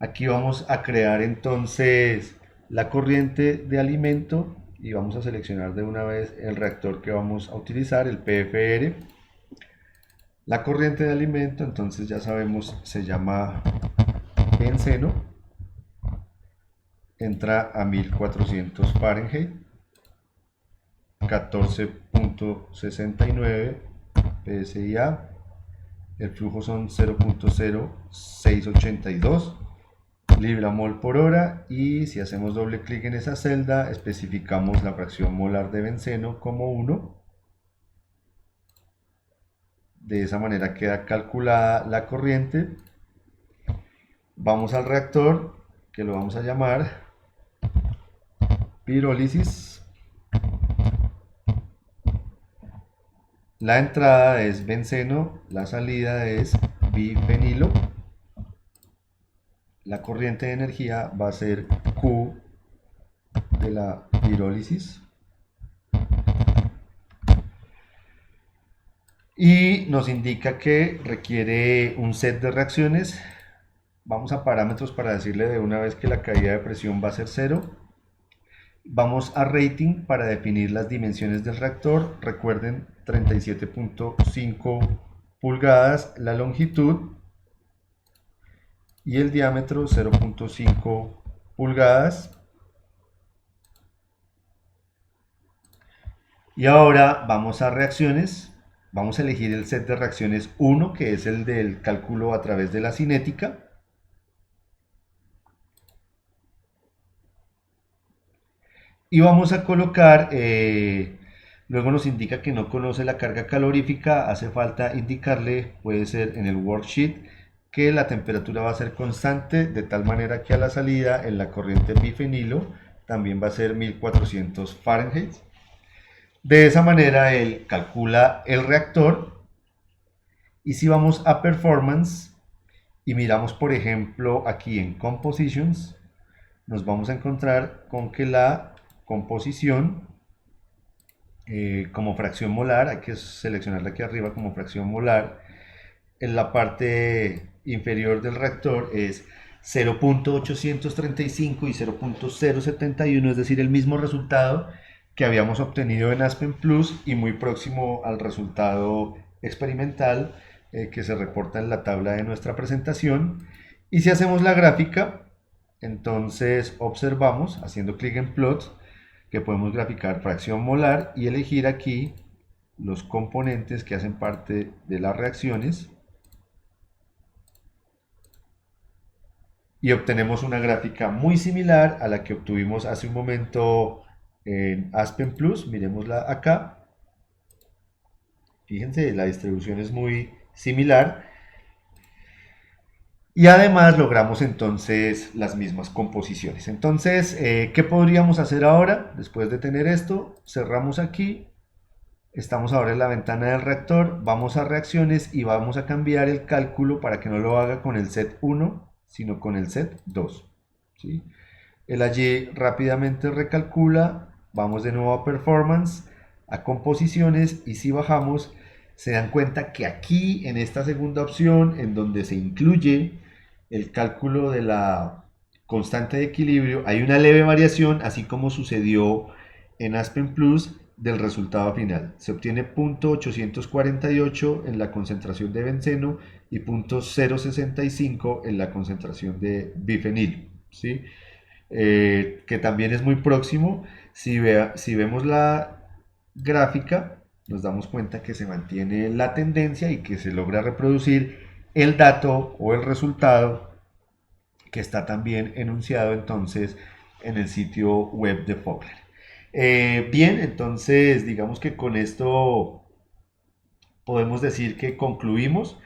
Aquí vamos a crear entonces la corriente de alimento y vamos a seleccionar de una vez el reactor que vamos a utilizar, el PFR. La corriente de alimento, entonces ya sabemos, se llama benceno. Entra a 1400 Fahrenheit, 14.69 PSI. El flujo son 0.0682 libra-mol por hora, y si hacemos doble clic en esa celda especificamos la fracción molar de benceno como 1. De esa manera queda calculada la corriente. Vamos al reactor, que lo vamos a llamar pirólisis. La entrada es benceno, la salida es bifenilo. La corriente de energía va a ser Q de la pirólisis. Y nos indica que requiere un set de reacciones. Vamos a parámetros para decirle de una vez que la caída de presión va a ser 0. Vamos a rating para definir las dimensiones del reactor. Recuerden, 37.5 pulgadas la longitud y el diámetro 0.5 pulgadas. Y ahora vamos a reacciones. Vamos a elegir el set de reacciones 1, que es el del cálculo a través de la cinética. Y vamos a colocar, luego nos indica que no conoce la carga calorífica, hace falta indicarle, puede ser en el worksheet, que la temperatura va a ser constante, de tal manera que a la salida en la corriente bifenilo también va a ser 1400 Fahrenheit. De esa manera él calcula el reactor. Y si vamos a performance y miramos por ejemplo aquí en compositions, nos vamos a encontrar con que la composición como fracción molar, hay que seleccionarla aquí arriba como fracción molar, en la parte inferior del reactor es 0.835 y 0.071, es decir, el mismo resultado que habíamos obtenido en Aspen Plus y muy próximo al resultado experimental que se reporta en la tabla de nuestra presentación. Y si hacemos la gráfica, entonces observamos, haciendo clic en plot, que podemos graficar fracción molar y elegir aquí los componentes que hacen parte de las reacciones y obtenemos una gráfica muy similar a la que obtuvimos hace un momento en Aspen Plus. Miremosla acá. Fíjense, la distribución es muy similar. Y además logramos entonces las mismas composiciones. Entonces, ¿qué podríamos hacer ahora? Después de tener esto, cerramos aquí. Estamos ahora en la ventana del reactor. Vamos a reacciones y vamos a cambiar el cálculo para que no lo haga con el set 1, sino con el set 2. ¿Sí? Él allí rápidamente recalcula. Vamos de nuevo a performance, a composiciones, y si bajamos se dan cuenta que aquí en esta segunda opción, en donde se incluye el cálculo de la constante de equilibrio, hay una leve variación, así como sucedió en Aspen Plus, del resultado final. Se obtiene 0.848 en la concentración de benceno y 0.065 en la concentración de bifenil, ¿sí? Que también es muy próximo. Si vemos la gráfica, nos damos cuenta que se mantiene la tendencia y que se logra reproducir el dato o el resultado que está también enunciado entonces en el sitio web de Fogler. Bien, entonces digamos que con esto podemos decir que concluimos.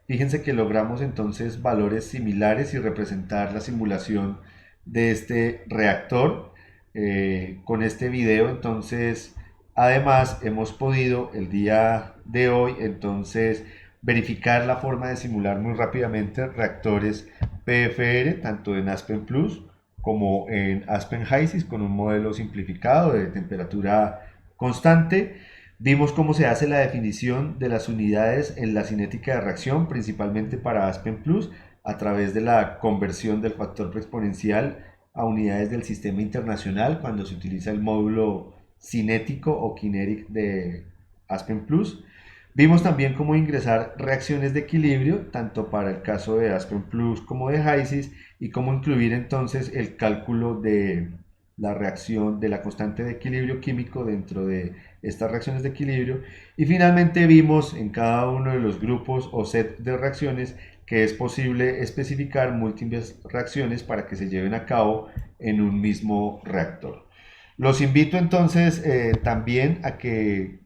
Fíjense que logramos entonces valores similares y representar la simulación de este reactor con este video. Entonces, además hemos podido el día de hoy entonces verificar la forma de simular muy rápidamente reactores PFR, tanto en Aspen Plus como en Aspen HYSYS, con un modelo simplificado de temperatura constante. Vimos cómo se hace la definición de las unidades en la cinética de reacción, principalmente para Aspen Plus, a través de la conversión del factor preexponencial a unidades del sistema internacional cuando se utiliza el módulo cinético o kineric de Aspen Plus. Vimos también cómo ingresar reacciones de equilibrio, tanto para el caso de Aspen Plus como de HYSYS, y cómo incluir entonces el cálculo de la reacción de la constante de equilibrio químico dentro de estas reacciones de equilibrio. Y finalmente vimos en cada uno de los grupos o set de reacciones que es posible especificar múltiples reacciones para que se lleven a cabo en un mismo reactor. Los invito entonces también a que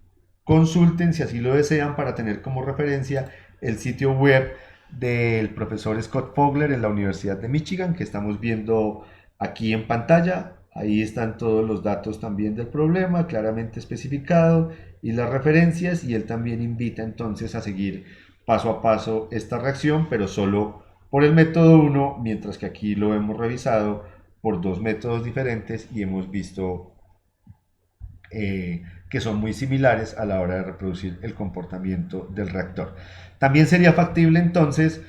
consulten, si así lo desean, para tener como referencia el sitio web del profesor Scott Fogler en la Universidad de Michigan, que estamos viendo aquí en pantalla. Ahí están todos los datos también del problema, claramente especificado, y las referencias, y él también invita entonces a seguir paso a paso esta reacción, pero solo por el método 1, mientras que aquí lo hemos revisado por dos métodos diferentes y hemos visto que son muy similares a la hora de reproducir el comportamiento del reactor. También sería factible entonces,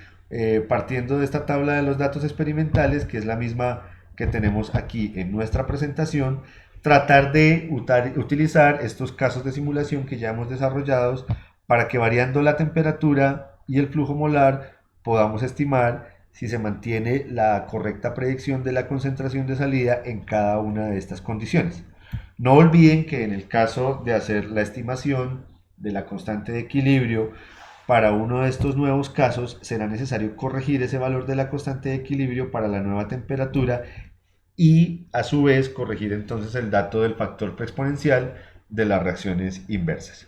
partiendo de esta tabla de los datos experimentales, que es la misma que tenemos aquí en nuestra presentación, tratar de utilizar estos casos de simulación que ya hemos desarrollado para que, variando la temperatura y el flujo molar, podamos estimar si se mantiene la correcta predicción de la concentración de salida en cada una de estas condiciones. No olviden que en el caso de hacer la estimación de la constante de equilibrio para uno de estos nuevos casos, será necesario corregir ese valor de la constante de equilibrio para la nueva temperatura y a su vez corregir entonces el dato del factor preexponencial de las reacciones inversas.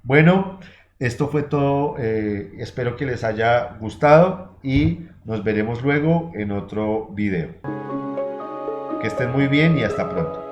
Bueno, esto fue todo. Espero que les haya gustado y nos veremos luego en otro video. Que estén muy bien y hasta pronto.